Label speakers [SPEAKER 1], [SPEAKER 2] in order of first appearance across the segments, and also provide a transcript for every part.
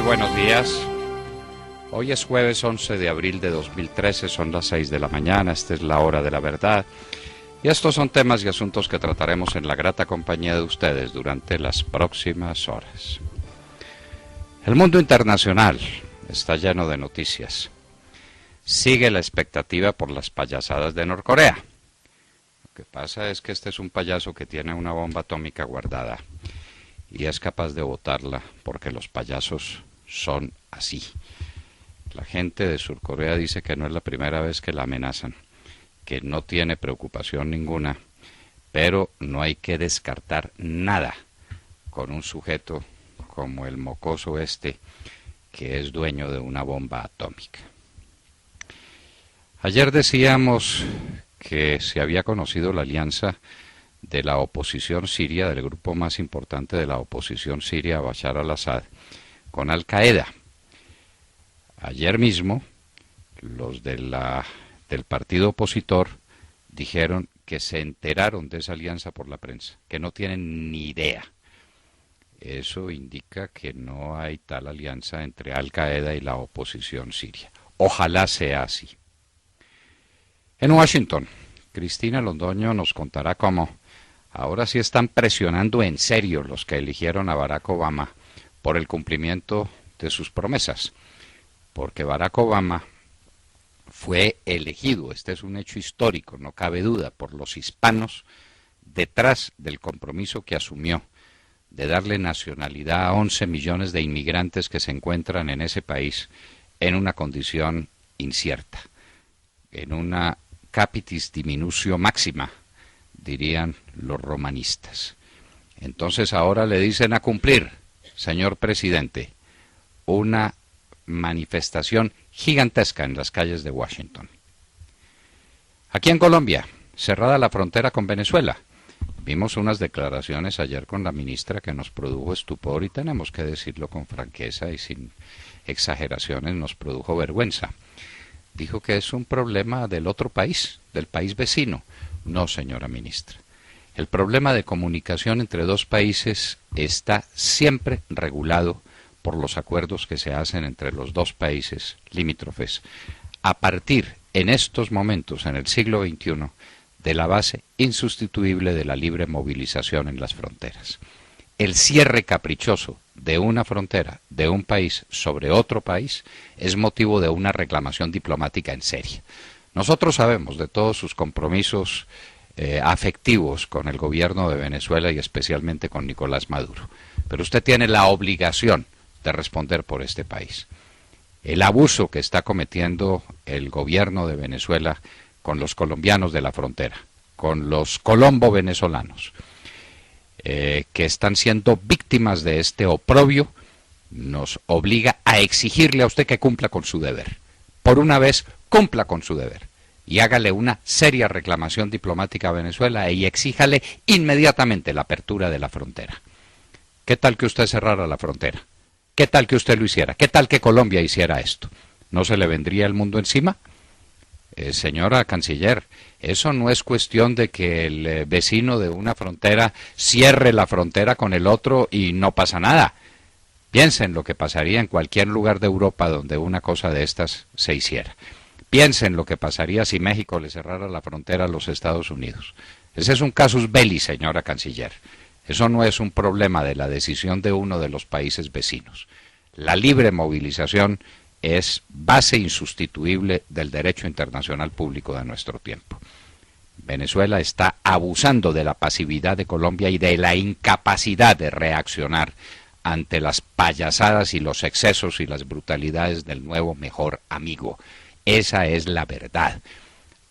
[SPEAKER 1] buenos días. Hoy es jueves 11 de abril de 2013, son las 6 de la mañana, esta es la hora de la verdad. Y estos son temas y asuntos que trataremos en la grata compañía de ustedes durante las próximas horas. El mundo internacional está lleno de noticias. Sigue la expectativa por las payasadas de Norcorea. Lo que pasa es que este es un payaso que tiene una bomba atómica guardada y es capaz de botarla porque los payasos son así. La gente de Surcorea dice que no es la primera vez que la amenazan, que no tiene preocupación ninguna, pero no hay que descartar nada con un sujeto como el mocoso este, que es dueño de una bomba atómica. Ayer decíamos que se había conocido la alianza de la oposición siria, del grupo más importante de la oposición siria, Bashar al-Assad, con Al-Qaeda. Ayer mismo, los del partido opositor dijeron que se enteraron de esa alianza por la prensa, que no tienen ni idea. Eso indica que no hay tal alianza entre Al-Qaeda y la oposición siria. Ojalá sea así. En Washington, Cristina Londoño nos contará cómo ahora sí están presionando en serio los que eligieron a Barack Obama por el cumplimiento de sus promesas, porque Barack Obama fue elegido, este es un hecho histórico, no cabe duda, por los hispanos, detrás del compromiso que asumió de darle nacionalidad a 11 millones de inmigrantes que se encuentran en ese país en una condición incierta, en una capitis diminutio máxima, dirían los romanistas. Entonces ahora le dicen a cumplir, señor presidente, una manifestación gigantesca en las calles de Washington. Aquí en Colombia, cerrada la frontera con Venezuela, vimos unas declaraciones ayer con la ministra que nos produjo estupor y tenemos que decirlo con franqueza y sin exageraciones, nos produjo vergüenza. Dijo que es un problema del otro país, del país vecino. No, señora ministra. El problema de comunicación entre dos países está siempre regulado por los acuerdos que se hacen entre los dos países limítrofes, a partir, en estos momentos, en el siglo XXI, de la base insustituible de la libre movilización en las fronteras. El cierre caprichoso de una frontera de un país sobre otro país es motivo de una reclamación diplomática en serie. Nosotros sabemos de todos sus compromisos afectivos con el gobierno de Venezuela y especialmente con Nicolás Maduro, pero usted tiene la obligación de responder por este país. El abuso que está cometiendo el gobierno de Venezuela con los colombianos de la frontera, con los colombo-venezolanos, que están siendo víctimas de este oprobio, nos obliga a exigirle a usted que cumpla con su deber. Por una vez, cumpla con su deber y hágale una seria reclamación diplomática a Venezuela y exíjale inmediatamente la apertura de la frontera. ¿Qué tal que usted cerrara la frontera? ¿Qué tal que usted lo hiciera? ¿Qué tal que Colombia hiciera esto? ¿No se le vendría el mundo encima? Señora canciller, eso no es cuestión de que el vecino de una frontera cierre la frontera con el otro y no pasa nada. Piensen lo que pasaría en cualquier lugar de Europa donde una cosa de estas se hiciera. Piensen lo que pasaría si México le cerrara la frontera a los Estados Unidos. Ese es un casus belli, señora canciller. Eso no es un problema de la decisión de uno de los países vecinos. La libre movilización es base insustituible del derecho internacional público de nuestro tiempo. Venezuela está abusando de la pasividad de Colombia y de la incapacidad de reaccionar ante las payasadas y los excesos y las brutalidades del nuevo mejor amigo. Esa es la verdad.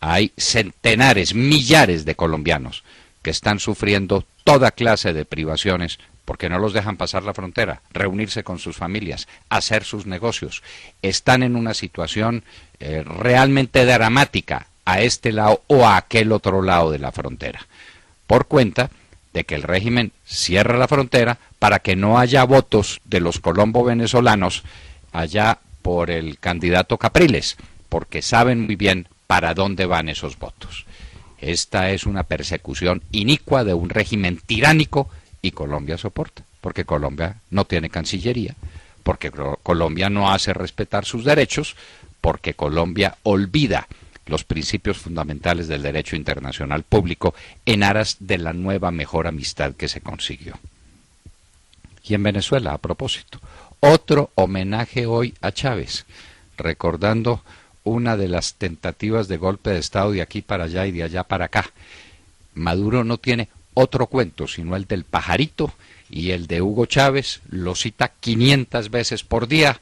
[SPEAKER 1] Hay centenares, millares de colombianos que están sufriendo toda clase de privaciones porque no los dejan pasar la frontera, reunirse con sus familias, hacer sus negocios. Están en una situación realmente dramática a este lado o a aquel otro lado de la frontera, por cuenta de que el régimen cierra la frontera para que no haya votos de los colombo-venezolanos allá por el candidato Capriles, porque saben muy bien para dónde van esos votos. Esta es una persecución inicua de un régimen tiránico y Colombia soporta, porque Colombia no tiene cancillería, porque Colombia no hace respetar sus derechos, porque Colombia olvida los principios fundamentales del derecho internacional público en aras de la nueva mejor amistad que se consiguió. Y en Venezuela, a propósito, otro homenaje hoy a Chávez, recordando una de las tentativas de golpe de Estado de aquí para allá y de allá para acá. Maduro no tiene otro cuento sino el del pajarito, y el de Hugo Chávez lo cita 500 veces por día,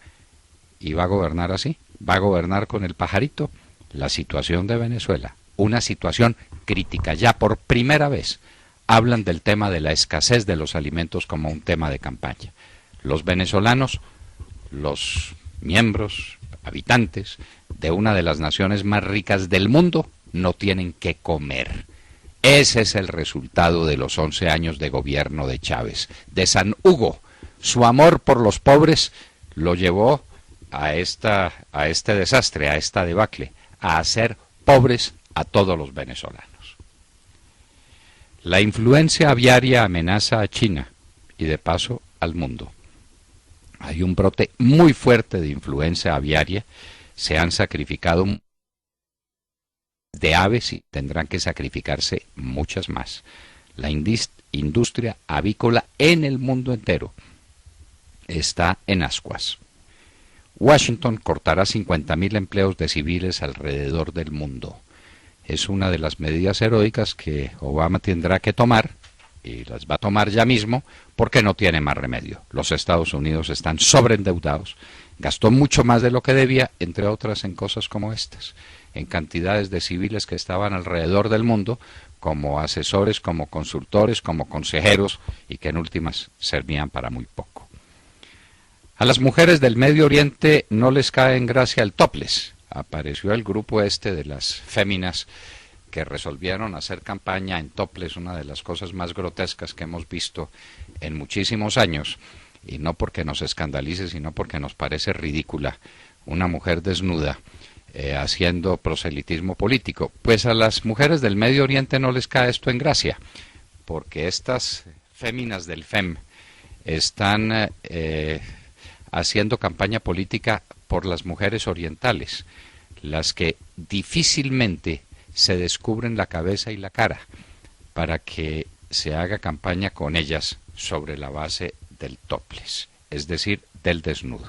[SPEAKER 1] y va a gobernar así, va a gobernar con el pajarito. La situación de Venezuela, una situación crítica, ya por primera vez hablan del tema de la escasez de los alimentos como un tema de campaña. Los venezolanos, los miembros, habitantes de una de las naciones más ricas del mundo, no tienen que comer. Ese es el resultado de los 11 años de gobierno de Chávez, de San Hugo. Su amor por los pobres lo llevó a este desastre, a esta debacle, a hacer pobres a todos los venezolanos. La influencia aviaria amenaza a China y de paso al mundo. Hay un brote muy fuerte de influenza aviaria, se han sacrificado de aves y tendrán que sacrificarse muchas más. La industria avícola en el mundo entero está en ascuas. Washington cortará 50.000 empleos de civiles alrededor del mundo. Es una de las medidas heroicas que Obama tendrá que tomar, y las va a tomar ya mismo, porque no tiene más remedio. Los Estados Unidos están sobreendeudados, gastó mucho más de lo que debía, entre otras en cosas como estas, en cantidades de civiles que estaban alrededor del mundo, como asesores, como consultores, como consejeros, y que en últimas servían para muy poco. A las mujeres del Medio Oriente no les cae en gracia el topless. Apareció el grupo este de las féminas que resolvieron hacer campaña en topless, una de las cosas más grotescas que hemos visto en muchísimos años, y no porque nos escandalice, sino porque nos parece ridícula una mujer desnuda haciendo proselitismo político. Pues a las mujeres del Medio Oriente no les cae esto en gracia, porque estas féminas del FEM están haciendo campaña política por las mujeres orientales, las que difícilmente se descubren la cabeza y la cara, para que se haga campaña con ellas sobre la base del topless, es decir, del desnudo.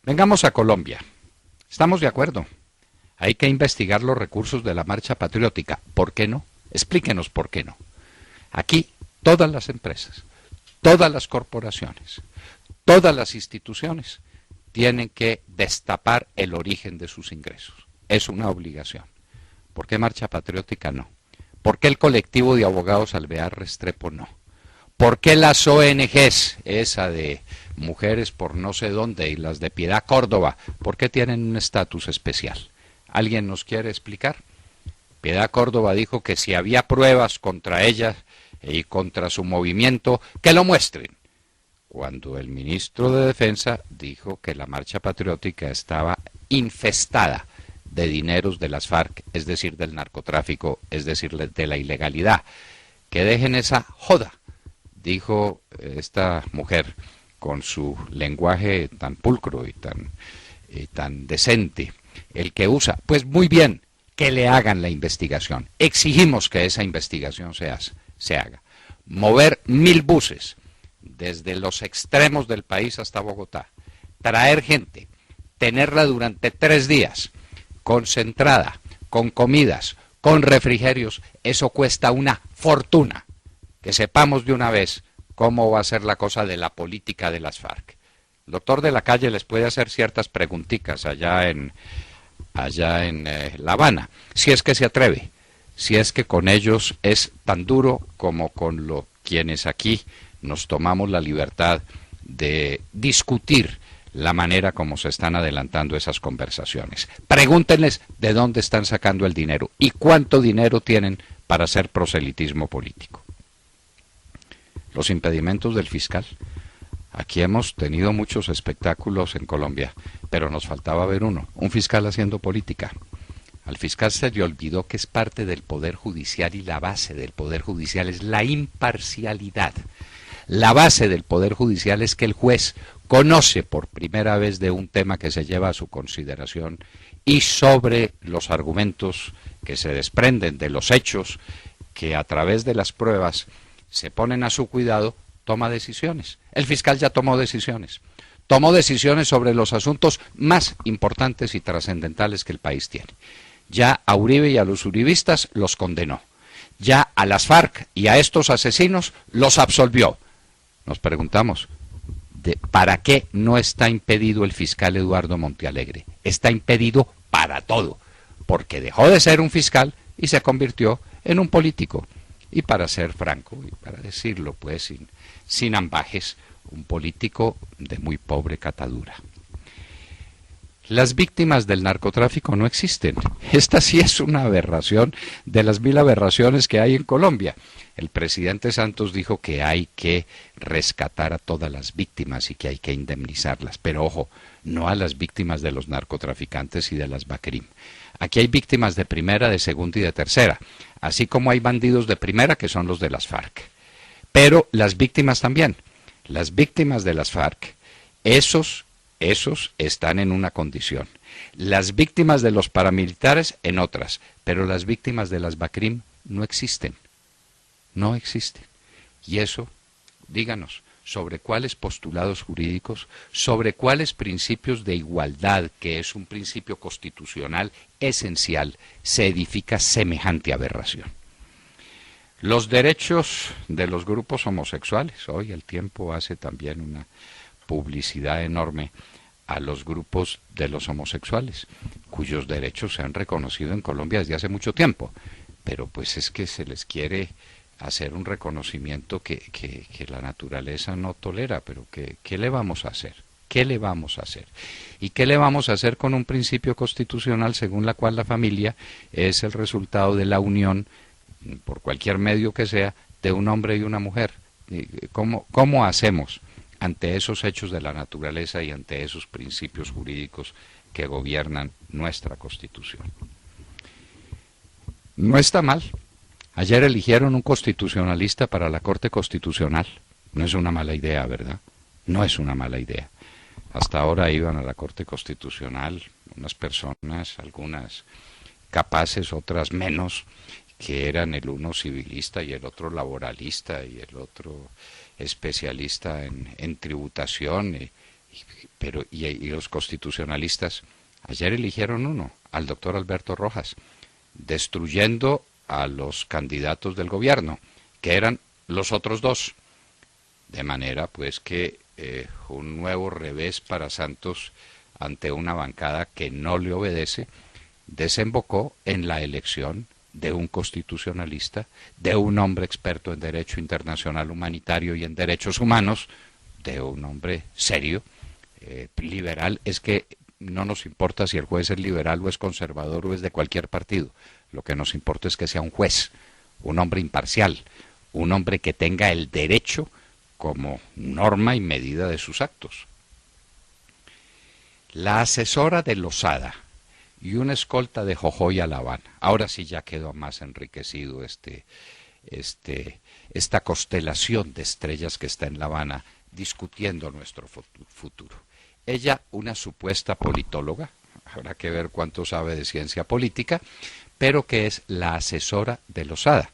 [SPEAKER 1] Vengamos a Colombia. Estamos de acuerdo. Hay que investigar los recursos de la marcha patriótica. ¿Por qué no? Explíquenos por qué no. Aquí todas las empresas, todas las corporaciones, todas las instituciones tienen que destapar el origen de sus ingresos. Es una obligación. ¿Por qué marcha patriótica no? ¿Por qué el colectivo de abogados Alvear Restrepo no? ¿Por qué las ONGs, esa de mujeres por no sé dónde y las de Piedad Córdoba, por qué tienen un estatus especial? ¿Alguien nos quiere explicar? Piedad Córdoba dijo que si había pruebas contra ella y contra su movimiento, que lo muestren. Cuando el ministro de Defensa dijo que la marcha patriótica estaba infestada de dineros de las FARC, es decir, del narcotráfico, es decir, de la ilegalidad. Que dejen esa joda, dijo esta mujer con su lenguaje tan pulcro y tan decente, el que usa. Pues muy bien, que le hagan la investigación. Exigimos que esa investigación se haga. Mover 1000 buses desde los extremos del país hasta Bogotá, traer gente, tenerla durante 3 días, concentrada, con comidas, con refrigerios, eso cuesta una fortuna. Que sepamos de una vez cómo va a ser la cosa de la política de las FARC. El doctor de la Calle les puede hacer ciertas preguntitas allá en La Habana, si es que se atreve, si es que con ellos es tan duro como con quienes aquí nos tomamos la libertad de discutir la manera como se están adelantando esas conversaciones. Pregúntenles de dónde están sacando el dinero y cuánto dinero tienen para hacer proselitismo político. Los impedimentos del fiscal. Aquí hemos tenido muchos espectáculos en Colombia, pero nos faltaba ver uno, un fiscal haciendo política. Al fiscal se le olvidó que es parte del Poder Judicial y la base del Poder Judicial es la imparcialidad. La base del Poder Judicial es que el juez conoce por primera vez de un tema que se lleva a su consideración y sobre los argumentos que se desprenden de los hechos que a través de las pruebas se ponen a su cuidado, toma decisiones. El fiscal ya tomó decisiones. Tomó decisiones sobre los asuntos más importantes y trascendentales que el país tiene. Ya a Uribe y a los uribistas los condenó. Ya a las FARC y a estos asesinos los absolvió. Nos preguntamos, ¿para qué no está impedido el fiscal Eduardo Montealegre? Está impedido para todo, porque dejó de ser un fiscal y se convirtió en un político. Y para ser franco, y para decirlo pues sin ambajes, un político de muy pobre catadura. Las víctimas del narcotráfico no existen. Esta sí es una aberración de las 1000 aberraciones que hay en Colombia. El presidente Santos dijo que hay que rescatar a todas las víctimas y que hay que indemnizarlas. Pero ojo, no a las víctimas de los narcotraficantes y de las BACRIM. Aquí hay víctimas de primera, de segunda y de tercera, así como hay bandidos de primera que son los de las FARC. Pero las víctimas también. Las víctimas de las FARC, esos están en una condición. Las víctimas de los paramilitares en otras, pero las víctimas de las BACRIM no existen. No existen. Y eso, díganos, sobre cuáles postulados jurídicos, sobre cuáles principios de igualdad, que es un principio constitucional esencial, se edifica semejante aberración. Los derechos de los grupos homosexuales. Hoy El Tiempo hace también una publicidad enorme a los grupos de los homosexuales, cuyos derechos se han reconocido en Colombia desde hace mucho tiempo. Pero pues es que se les quiere hacer un reconocimiento que la naturaleza no tolera. Pero ¿qué le vamos a hacer? ¿Qué le vamos a hacer? ¿Y qué le vamos a hacer con un principio constitucional según la cual la familia es el resultado de la unión, por cualquier medio que sea, de un hombre y una mujer? ¿Cómo hacemos ante esos hechos de la naturaleza y ante esos principios jurídicos que gobiernan nuestra Constitución? No está mal. Ayer eligieron un constitucionalista para la Corte Constitucional. No es una mala idea, ¿verdad? No es una mala idea. Hasta ahora iban a la Corte Constitucional unas personas, algunas capaces, otras menos, que eran el uno civilista y el otro laboralista y el otro especialista en tributación, y los constitucionalistas ayer eligieron uno, al doctor Alberto Rojas, destruyendo a los candidatos del gobierno, que eran los otros dos, de manera pues que un nuevo revés para Santos ante una bancada que no le obedece, desembocó en la elección de un constitucionalista, de un hombre experto en derecho internacional humanitario y en derechos humanos, de un hombre serio, liberal. Es que no nos importa si el juez es liberal o es conservador o es de cualquier partido. Lo que nos importa es que sea un juez, un hombre imparcial, un hombre que tenga el derecho como norma y medida de sus actos. La asesora de Lozada y una escolta de Jojoy a La Habana. Ahora sí ya quedó más enriquecido esta constelación de estrellas que está en La Habana discutiendo nuestro futuro. Ella, una supuesta politóloga, habrá que ver cuánto sabe de ciencia política, pero que es la asesora de Lozada.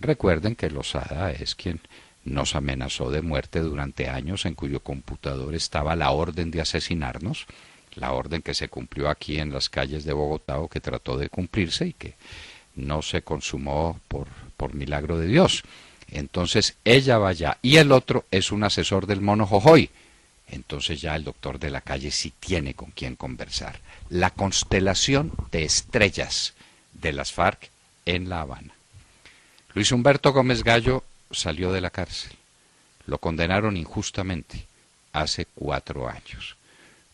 [SPEAKER 1] Recuerden que Lozada es quien nos amenazó de muerte durante años, en cuyo computador estaba la orden de asesinarnos, la orden que se cumplió aquí en las calles de Bogotá o que trató de cumplirse y que no se consumó por milagro de Dios. Entonces ella va allá y el otro es un asesor del mono Jojoy. Entonces ya el doctor de la calle sí tiene con quién conversar. La constelación de estrellas de las FARC en La Habana. Luis Humberto Gómez Gallo salió de la cárcel. Lo condenaron injustamente hace 4 años.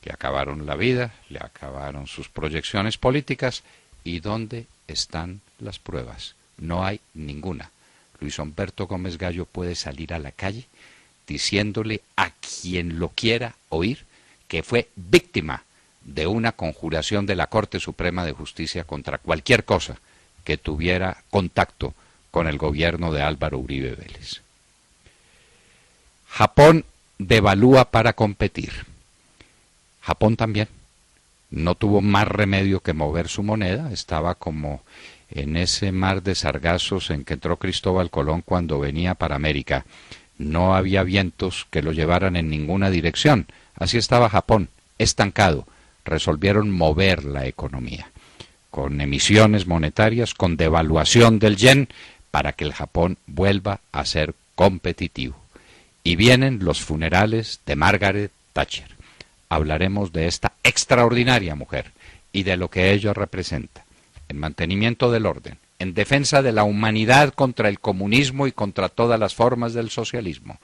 [SPEAKER 1] Le acabaron la vida, le acabaron sus proyecciones políticas. ¿Y dónde están las pruebas? No hay ninguna. Luis Humberto Gómez Gallo puede salir a la calle diciéndole a quien lo quiera oír que fue víctima de una conjuración de la Corte Suprema de Justicia contra cualquier cosa que tuviera contacto con el gobierno de Álvaro Uribe Vélez. Japón devalúa para competir. Japón también no tuvo más remedio que mover su moneda, estaba como en ese mar de sargazos en que entró Cristóbal Colón cuando venía para América. No había vientos que lo llevaran en ninguna dirección. Así estaba Japón, estancado. Resolvieron mover la economía con emisiones monetarias, con devaluación del yen, para que el Japón vuelva a ser competitivo. Y vienen los funerales de Margaret Thatcher. Hablaremos de esta extraordinaria mujer y de lo que ello representa, en mantenimiento del orden, en defensa de la humanidad contra el comunismo y contra todas las formas del socialismo,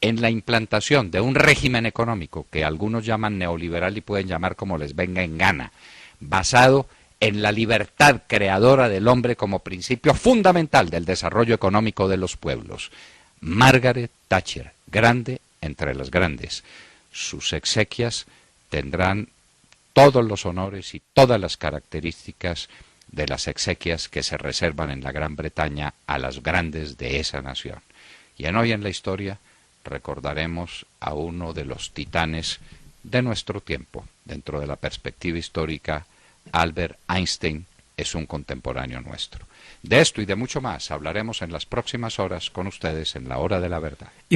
[SPEAKER 1] en la implantación de un régimen económico que algunos llaman neoliberal y pueden llamar como les venga en gana, basado en la libertad creadora del hombre como principio fundamental del desarrollo económico de los pueblos. Margaret Thatcher, grande entre las grandes. Sus exequias tendrán todos los honores y todas las características de las exequias que se reservan en la Gran Bretaña a las grandes de esa nación. Y en Hoy en la Historia recordaremos a uno de los titanes de nuestro tiempo. Dentro de la perspectiva histórica, Albert Einstein es un contemporáneo nuestro. De esto y de mucho más hablaremos en las próximas horas con ustedes en la Hora de la Verdad.